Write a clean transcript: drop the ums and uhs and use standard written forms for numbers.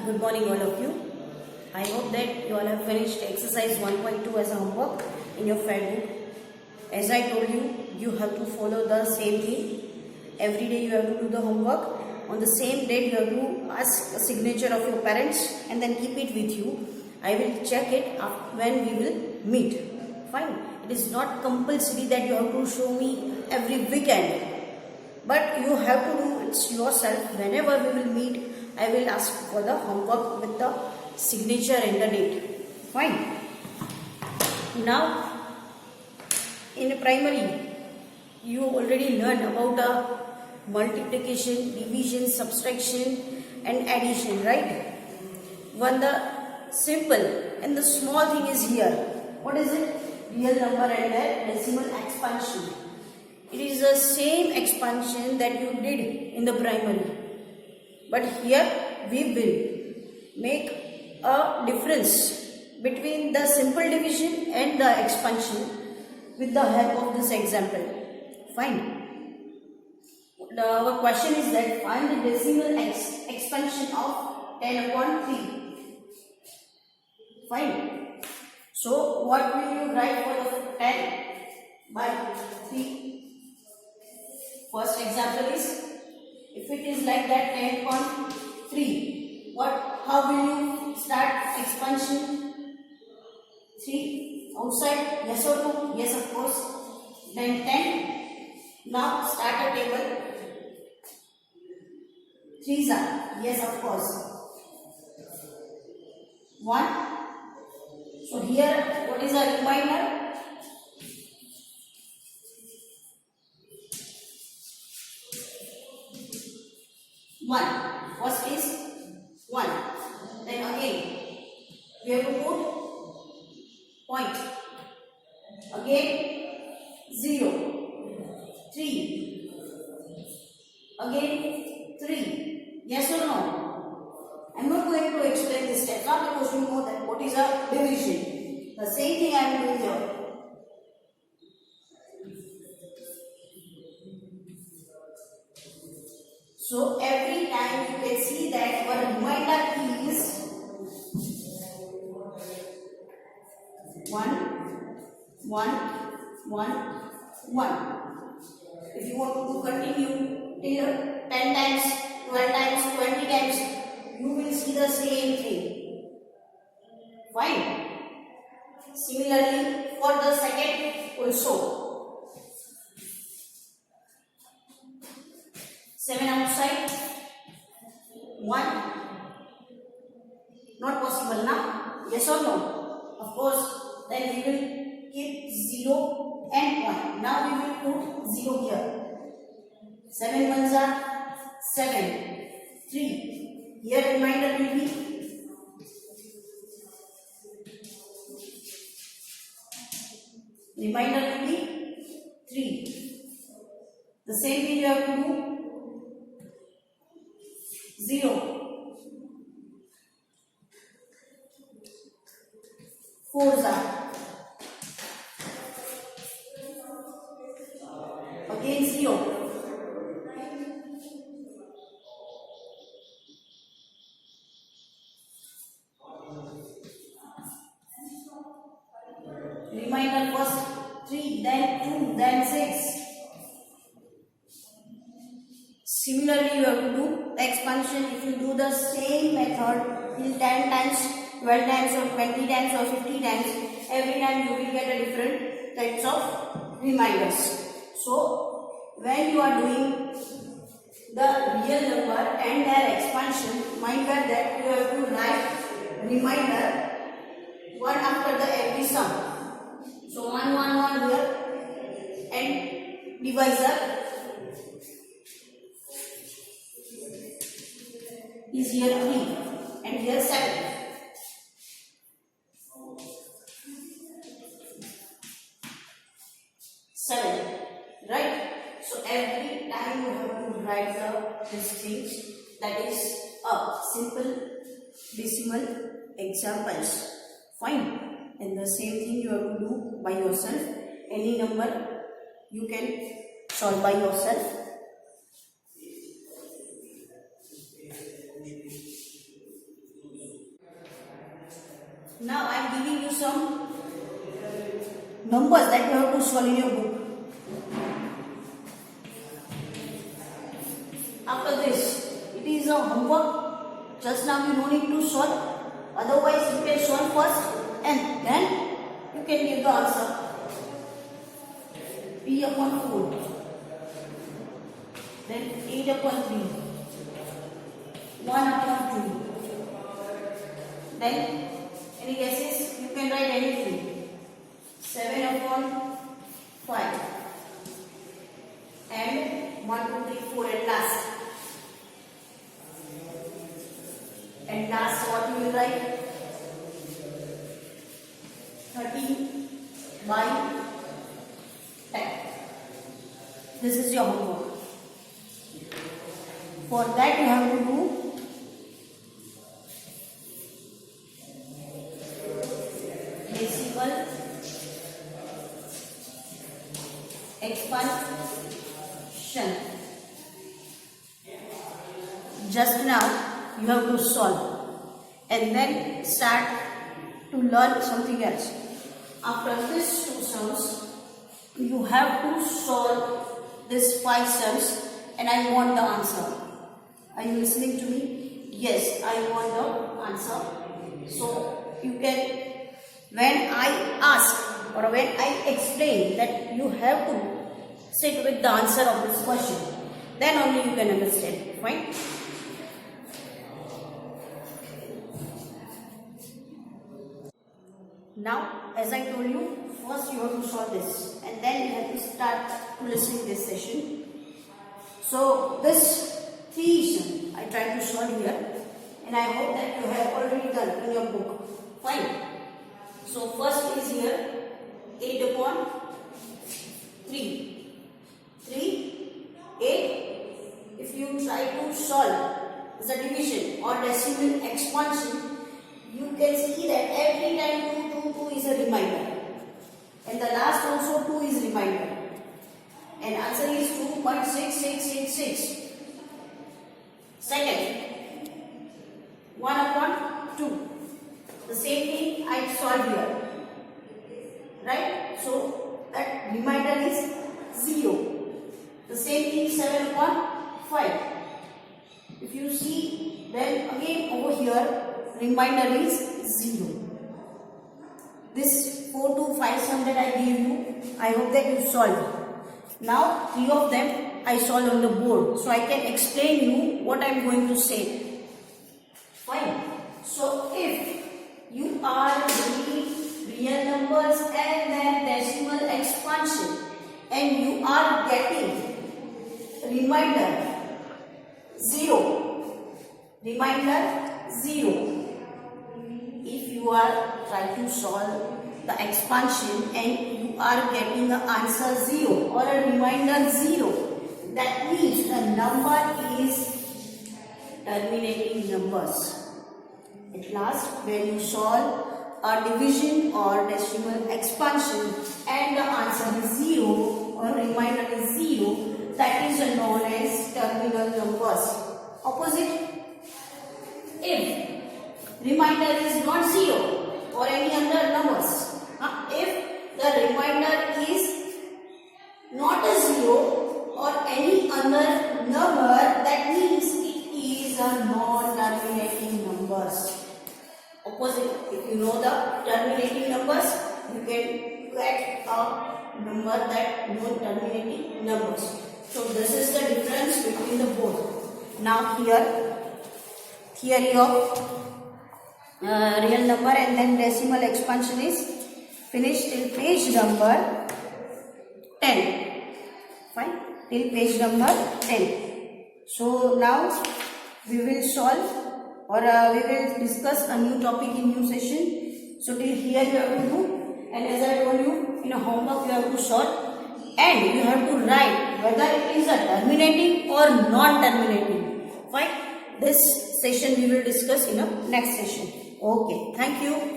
Good morning all of you. I hope that you all have finished exercise 1.2 as a homework in your file book. As I told you, you have to follow the same thing. Every day you have to do the homework. On the same day you have to ask a signature of your parents and then keep it with you. I will check it when we will meet. Fine. It is not compulsory that you have to show me every weekend. But you have to do it yourself. Whenever we will meet, I will ask for the homework with the signature and the date. Fine. Now, in primary, you already learned about multiplication, division, subtraction and addition, right? When the simple and the small thing is here. What is it? Real number and their decimal expansion. It is the same expansion that you did in the primary. But here we will make a difference between the simple division and the expansion with the help of this example. Fine. Our question is that find the decimal expansion of 10 upon 3. Fine. So what will you write for the 10 by 3? First example is, if it is like that 10 upon 3, how will you start expansion? 3 outside, yes or no? Yes, of course. Then 10. Now start a table. 3s are, yes, of course. 1. So here, what is a reminder? 1. First is 1. Then again, we have to put point. Again 0. 3. Again 3. Yes or no? I am not going to explain this step. Not the question more than what is a division. The same thing I am doing here. So every time you can see that our reminder is 1, 1, 1, 1. If you want to continue till 10 times, 12 times, 20 times, you will see the same thing. Fine. Similarly, for the second also. 7 outside, 1. Not possible now? Yes or no? Of course. Then we will keep 0 and 1. Now we will put 0 here. 7 ones are 7. 3. Here reminder will be 3. The same thing you have to do. 0. 4s are. Again 0. Reminder first 3, then 2, then 6. Similarly, you have to do the expansion. If you do the same method till 10 times, 12 times or 20 times or 50 times, every time you will get a different types of reminders. So, when you are doing the real number and their expansion, mind that you have to write reminder one after the every sum. So, 1, 1, 1 here and divisor is here 3 and here 7. 7, right? So every time you have to write these things, that is a simple decimal examples. Fine. And the same thing you have to do by yourself. Any number you can solve by yourself. some numbers that you have to solve in your book. After this, it is a homework. Just now you don't need to solve. Otherwise, you can solve first and then you can give the answer. P upon 4. Then 8 upon 3. 1 upon 2. Then, any guesses? You can write anything. 7 upon 5. And 1, 2, 3, 4 at last. And last, what you will write? 13 by 10. This is your homework. For that you have to do decimal expansion. Just now you have to solve and then start to learn something else. After these 2 sums, you have to solve these 5 sums and I want the answer. Are you listening to me? Yes, I want the answer. So you can, when I ask or when I explain that you have to sit with the answer of this question, then only you can understand. Fine? Now, as I told you, first you have to solve this and then you have to start to listen to this session. So, this 3 sum I try to solve here and I hope that you have already done in your book. Fine. So, first is here 8 upon 3. 3, 8. If you try to solve the division or decimal expansion, you can see that every time 2 is a reminder. And the last also 2 is reminder. And answer is 2.6666. Second, 1 upon 2. The same thing I solved here. Right? So that reminder is 0. The same thing 7 upon 5. If you see, then again over here reminder is 0. This 4 to 5 sum that I gave you, I hope that you solved. Now 3 of them I solved on the board, so I can explain you what I am going to say. Fine. So if you are doing real numbers and then decimal expansion and you are getting reminder 0, if you are trying to solve the expansion and you are getting the answer 0 or a reminder 0, that means the number is terminating numbers. At last, when you solve a division or decimal expansion and the answer is 0 or reminder is 0, that is known as terminal numbers. Opposite, if reminder is not 0 or any other numbers, if the reminder is not a 0 or any other number, that means it is a non-terminating numbers. Opposite, if you know the terminating numbers, you can get a number that non-terminating numbers. So this is the difference between the both. Now here, theory of real number and then decimal expansion is finished till page number 10. Fine, till page number 10. So now we will solve or we will discuss a new topic in new session. So till here you have to do, and as I told you, in a homework you have to solve and you have to write whether it is a terminating or non-terminating. Fine, this session we will discuss in a next session. Okay, thank you.